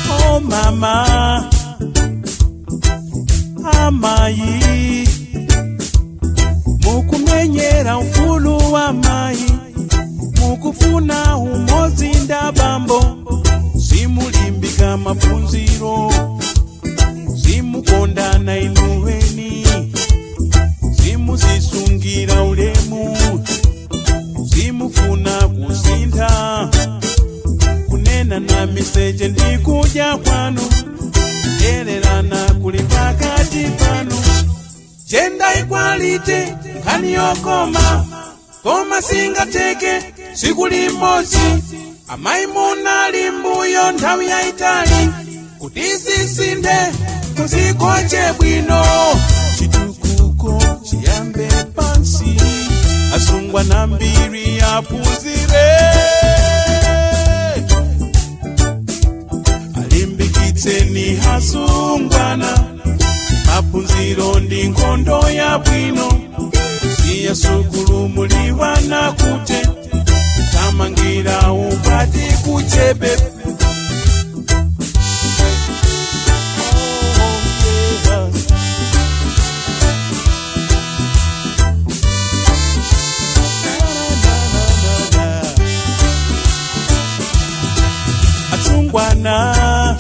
Oh mama, amayi, mukumenyera ufulu wa mayi, mukufuna umozi ndabambo, simulimbika mapunziro, simukondana inuweni, simuzisungira ulemu, simufuna kusinda, kunena na miseje ndikuja kwanu, yererana kuli pakati panu. Gender equality kaniyokoma, koma singateke sikuli mmozi, amayi munali mbuyo nthawi yaitali, kuti zisinde muzikoche bwino, chitukuko chiyambe pansi, asungwana mbiri aphunzire, alimbikitseni asungwana, maphunziro ndi nkhondo ya bwino, siya sukulu muliwana kute, tamangira upati kuchebe. Asungwana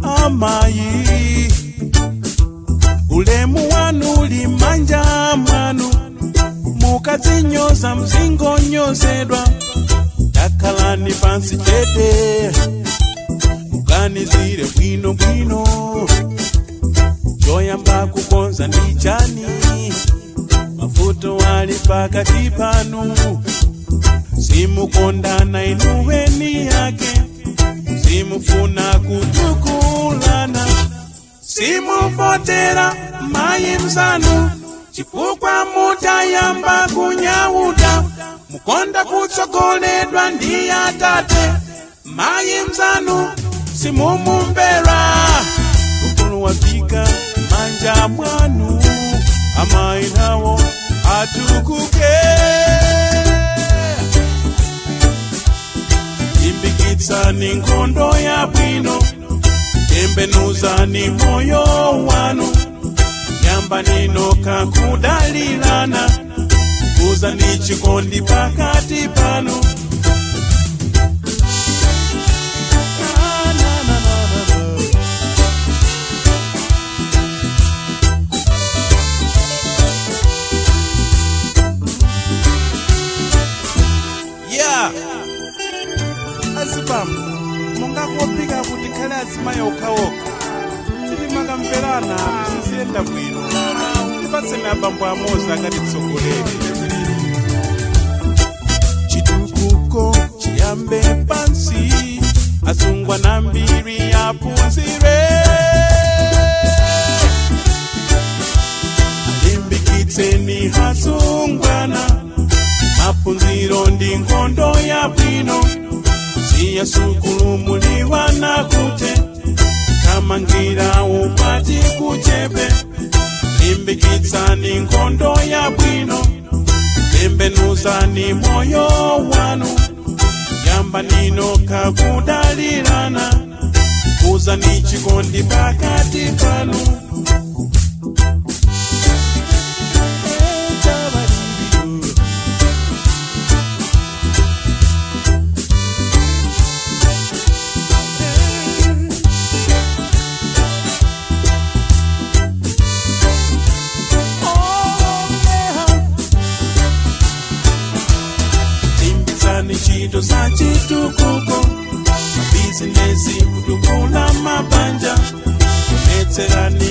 amayi, ulemu wanu limanja mwanu, mukazinyoza mzingonyozedwa, takalani pansi chete, muganizire bwino bwino, choyamba kukonza ndi chani, mavuto wali pakati panu, simukondana inuweni yake, simufuna kutukulana, simuvotera mayi mzanu, chifukwa mutayamba kunyauta, mukonda kutsogoledwa ndi atate, mayi mzanu simumumbera, ufulu wafika manja mwanu, amayi nawo atukuke, limbikitsani nkhondo ya bwino, tembenuzani moyo wanu, yambani noka kudalilana, kuzani chikondi pakati panu. Azibamu, munga kuopika kuti kale azimaya ukawoka, tili makamverana zizienda bwino, tipaseni abambo amoza akatitsogolere. Chitukuko chiyambe pansi, asungwana mbiri aphunzire, alimbikitseni asungwana, maphunziro ndi nkhondo ya bwino, siya sukulu muliwana kute, tamangira upati kuchebe, limbikitsani nkhondo ya bwino, tembenuzani moyo wanu, yambani noka kudalilana, kuzani chikondi pakati panu. Chito za chitukuko, mabizinesi kutukula mabanja, kunetserani